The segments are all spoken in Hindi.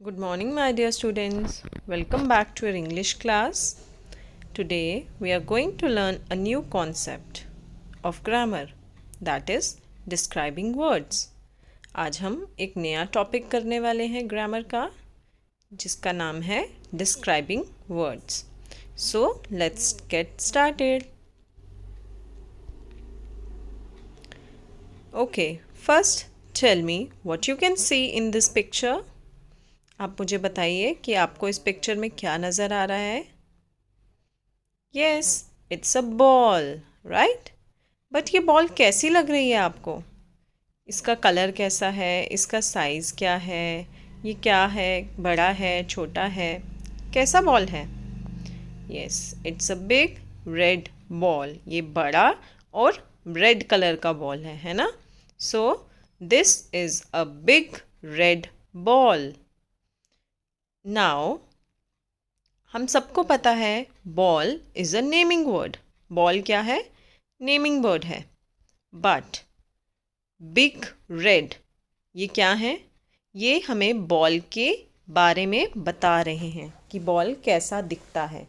Good morning, my dear students. Welcome back to your English class. Today, we are going to learn a new concept of grammar, that is describing words. आज हम एक नया टॉपिक करने वाले हैं ग्रामर का, जिसका नाम है describing words. So, let's get started. Okay, first tell me what you can see in this picture. आप मुझे बताइए कि आपको इस पिक्चर में क्या नज़र आ रहा है. Yes, it's a ball, right. But ये बॉल कैसी लग रही है आपको? इसका कलर कैसा है, इसका साइज़ क्या है, ये क्या है, बड़ा है, छोटा है, कैसा बॉल है? Yes, it's a big red ball. ये बड़ा और रेड कलर का बॉल है ना? So this is a big red ball. Now हम सबको पता है ball is a naming word. Ball क्या है? नेमिंग वर्ड है. बट बिग रेड ये क्या है? ये हमें बॉल के बारे में बता रहे हैं कि बॉल कैसा दिखता है.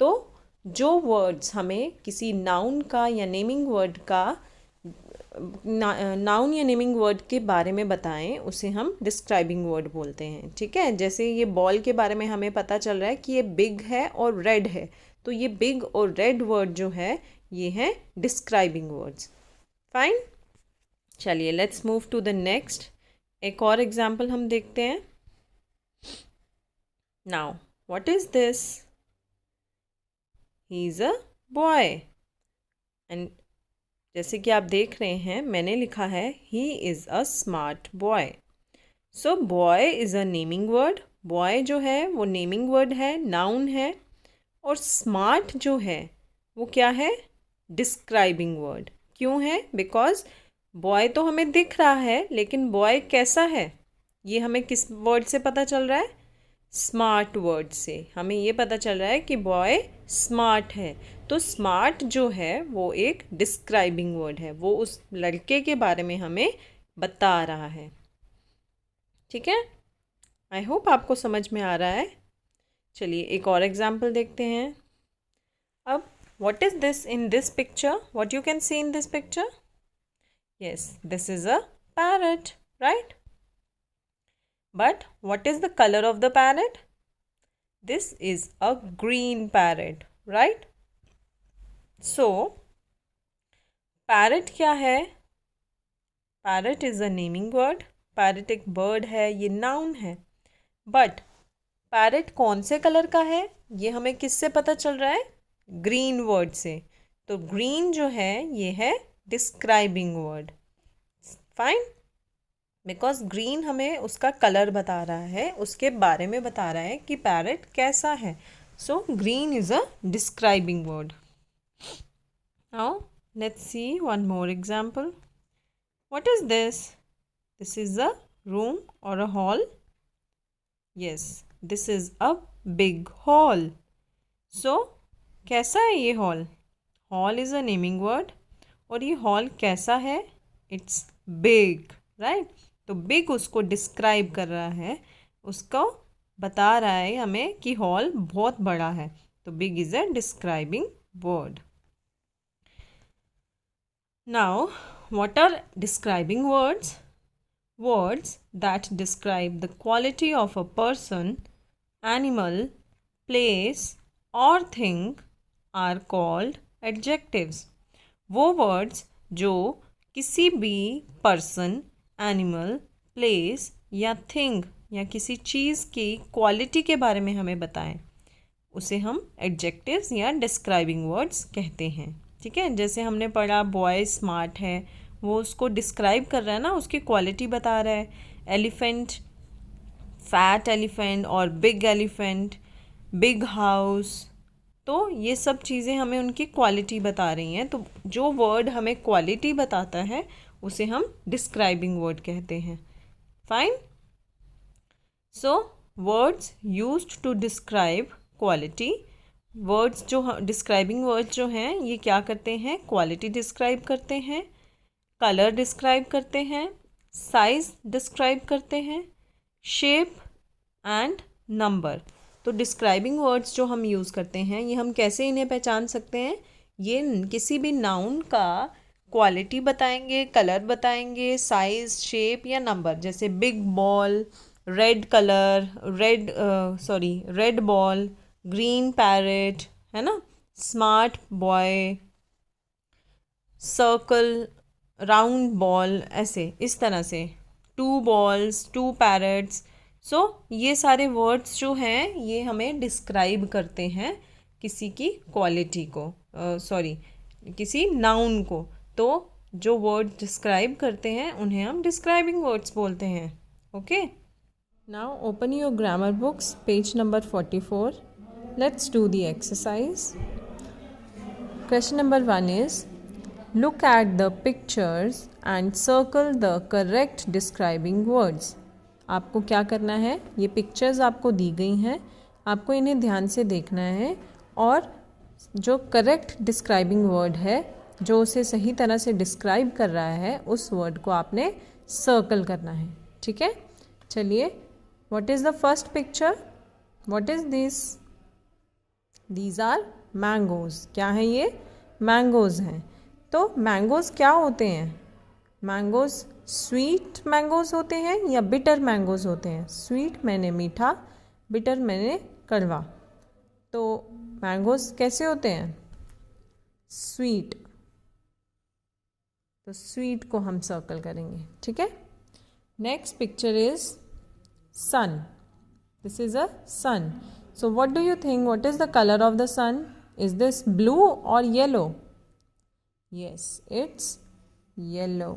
तो जो वर्ड्स हमें किसी नाउन का या नेमिंग वर्ड का नाउन या नेमिंग वर्ड के बारे में बताएं, उसे हम डिस्क्राइबिंग वर्ड बोलते हैं. ठीक है, जैसे ये बॉल के बारे में हमें पता चल रहा है कि ये बिग है और रेड है, तो ये बिग और रेड वर्ड जो है ये है डिस्क्राइबिंग वर्ड्स. फाइन, चलिए let's move to the next. एक और एग्जाम्पल हम देखते हैं. Now what is this? He is a boy. And जैसे कि आप देख रहे हैं, मैंने लिखा है he is a smart boy. So boy is a naming word. Boy जो है वो नेमिंग वर्ड है, नाउन है. और स्मार्ट जो है वो क्या है? Describing word. क्यों है? बिकॉज बॉय तो हमें दिख रहा है, लेकिन बॉय कैसा है ये हमें किस वर्ड से पता चल रहा है? स्मार्ट वर्ड से हमें ये पता चल रहा है कि बॉय स्मार्ट है. तो स्मार्ट जो है वो एक डिस्क्राइबिंग वर्ड है, वो उस लड़के के बारे में हमें बता रहा है. ठीक है, आई होप आपको समझ में आ रहा है. चलिए एक और एग्जाम्पल देखते हैं. अब what is this in this picture? What you can C in this picture? Yes, this is a parrot, right. But what is the color of the parrot? This is a green parrot, right? So, parrot क्या है? Parrot is a naming word. Parrot एक bird है, ये noun है. But parrot कौन से कलर का है? ये हमें किससे पता चल रहा है? green word से. तो green जो है ये है describing word. Fine? Because green हमें उसका कलर बता रहा है, उसके बारे में बता रहा है कि पैरट कैसा है. So green is a describing word. Now let's see one more example. What is this? This is a room or a hall. Yes, this is a big hall. So कैसा है ये hall? Hall is a naming word. और ये हॉल कैसा है? It's big, right. तो बिग उसको डिस्क्राइब कर रहा है, उसको बता रहा है हमें कि हॉल बहुत बड़ा है. तो big is a describing word. Now what are describing words? Words that describe the quality of a person, animal, place और थिंग आर कॉल्ड एडजेक्टिव्स. वो वर्ड्स जो किसी भी पर्सन, एनिमल, प्लेस या थिंग या किसी चीज़ की क्वालिटी के बारे में हमें बताएं, उसे हम एडजेक्टिव्स या डिस्क्राइबिंग वर्ड्स कहते हैं. ठीक है, जैसे हमने पढ़ा बॉय स्मार्ट है, वो उसको डिस्क्राइब कर रहा है ना, उसकी क्वालिटी बता रहा है. एलिफेंट, फैट एलिफेंट और बिग एलिफेंट, बिग हाउस, तो ये सब चीज़ें हमें उनकी क्वालिटी बता रही हैं. तो जो वर्ड हमें क्वालिटी बताता है उसे हम डिस्क्राइबिंग वर्ड कहते हैं. Fine. So words used to describe quality. Words जो डिस्क्राइबिंग वर्ड्स जो हैं ये क्या करते हैं? क्वालिटी डिस्क्राइब करते हैं, कलर डिस्क्राइब करते हैं, साइज डिस्क्राइब करते हैं, शेप एंड नंबर। तो डिस्क्राइबिंग वर्ड्स जो हम यूज़ करते हैं, ये हम कैसे इन्हें पहचान सकते हैं? ये किसी भी नाउन का क्वालिटी बताएंगे, कलर बताएंगे, साइज, शेप या नंबर। जैसे big ball, red colour, red ball, green parrot, है ना, smart boy, circle, round ball, ऐसे इस तरह से, टू बॉल्स, टू पैरेट्स। सो ये सारे वर्ड्स जो हैं ये हमें डिस्क्राइब करते हैं किसी की क्वालिटी को, किसी नाउन को। तो जो वर्ड डिस्क्राइब करते हैं उन्हें हम डिस्क्राइबिंग वर्ड्स बोलते हैं। Okay, now open your grammar books, page number 44. Let's do the exercise. Question number 1 is, look at the pictures and circle the correct describing words. आपको क्या करना है, ये पिक्चर्स आपको दी गई हैं, आपको इन्हें ध्यान से देखना है और जो करेक्ट डिस्क्राइबिंग वर्ड है, जो उसे सही तरह से डिस्क्राइब कर रहा है, उस वर्ड को आपने सर्कल करना है. ठीक है, चलिए. What is the first picture? What is this? These are mangoes. क्या है ये? मैंगोज़ हैं. तो मैंगोज़ क्या होते हैं? मैंगोज़ स्वीट मैंगोज़ होते हैं या बिटर मैंगोज़ होते हैं? स्वीट मैंने मीठा, बिटर मैंने कड़वा. तो मैंगोज़ कैसे होते हैं? स्वीट. तो स्वीट को हम सर्कल करेंगे. ठीक है. Next picture is sun. This is a sun. So what do you think? What is the color of the sun? Is this blue or yellow? Yes, it's yellow.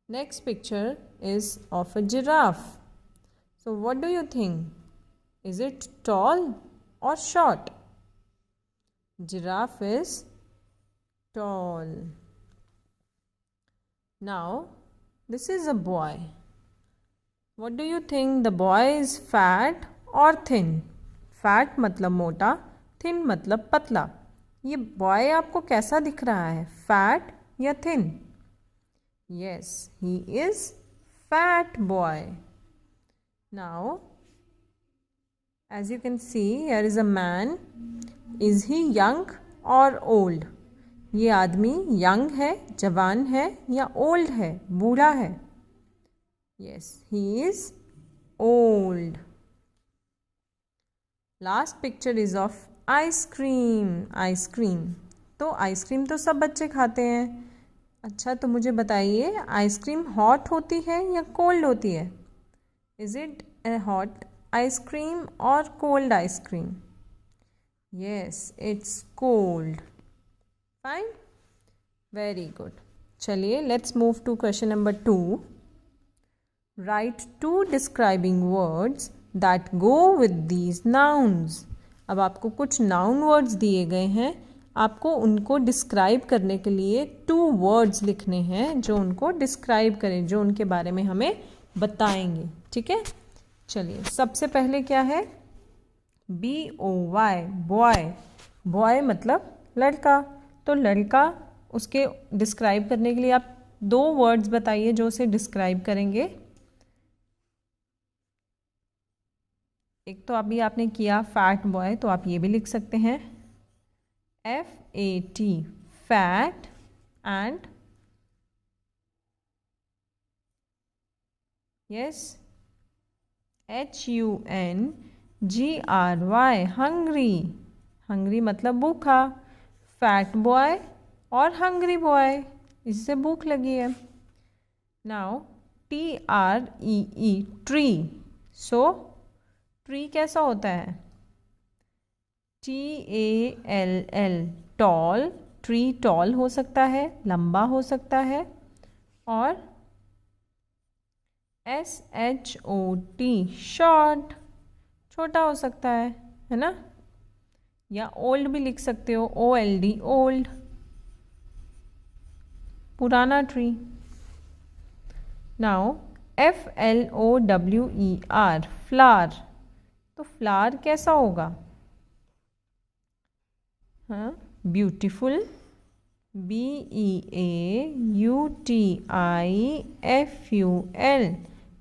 Next picture is of a giraffe. So what do you think? Is it tall or short? Giraffe is tall. Now this is a boy. What do you think? The boy is fat और थिन. फैट मतलब मोटा, थिन मतलब पतला. ये बॉय आपको कैसा दिख रहा है, फैट या thin? Yes, he is fat boy. Now as you can see, here is a man. Is he young और ओल्ड? ये आदमी यंग है, जवान है या ओल्ड है, बूढ़ा है? Yes, he is old. Last picture is of ice cream. Ice cream, तो आइसक्रीम तो सब बच्चे खाते हैं. अच्छा, तो मुझे बताइए, आइसक्रीम हॉट होती है या कोल्ड होती है? Is it a hot ice cream or cold ice cream? Yes, it's cold. Fine, very good. चलिए, let's move to question number 2. Right 2 describing words that go with these nouns. अब आपको कुछ नाउन वर्ड्स दिए गए हैं, आपको उनको डिस्क्राइब करने के लिए 2 वर्ड्स लिखने हैं जो उनको डिस्क्राइब करें, जो उनके बारे में हमें बताएंगे. ठीक है, चलिए. सबसे पहले क्या है? BOY, boy. बॉय मतलब लड़का. तो लड़का, उसके डिस्क्राइब करने के लिए आप 2 वर्ड्स बताइए जो उसे डिस्क्राइब करेंगे. एक तो अभी आपने किया फैट बॉय, तो आप ये भी लिख सकते हैं FAT, fat, and yes HUNGRY, hungry. Hungry मतलब भूखा. फैट बॉय और हंग्री बॉय, इससे भूख लगी है. Now TREE, tree. सो ट्री कैसा होता है? TALL, toll. ट्री टॉल हो सकता है, लंबा हो सकता है. और SHOT, शॉर्ट, छोटा हो सकता है ना. या ओल्ड भी लिख सकते हो, OLD, ओल्ड, पुराना ट्री. Now FLOWER, flower. तो फ्लावर कैसा होगा? हाँ, ब्यूटीफुल. BEAUTIFUL,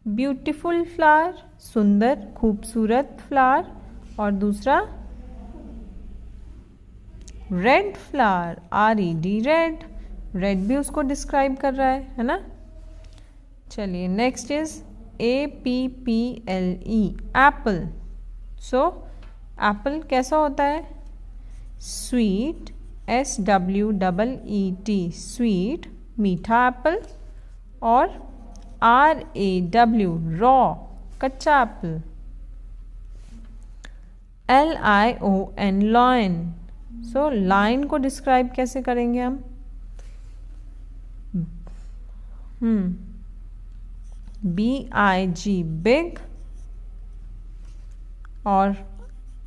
ब्यूटीफुल फ्लावर, सुंदर खूबसूरत फ्लावर, और दूसरा red flower, RED red, red भी उसको डिस्क्राइब कर रहा है ना। चलिए next is APPLE apple. So apple कैसा होता है? स्वीट, SWEET स्वीट, मीठा एप्पल, और RAW रॉ, कच्चा apple. LION lion. So lion को डिस्क्राइब कैसे करेंगे हम? BIG बिग, और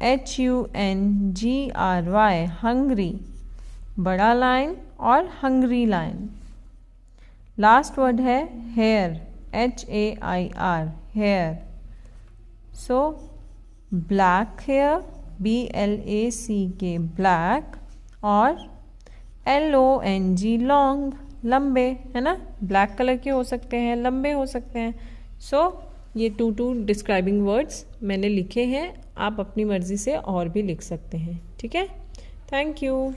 HUNGRY हंग्री, बड़ा लाइन और हंग्री लाइन। लास्ट वर्ड है hair, HAIR hair. So black hair, BLACK black, और LONG लॉन्ग, लंबे, है ना। ब्लैक कलर के हो सकते हैं, लंबे हो सकते हैं। सो ये 2 डिस्क्राइबिंग वर्ड्स मैंने लिखे हैं, आप अपनी मर्ज़ी से और भी लिख सकते हैं। ठीक है, थैंक यू।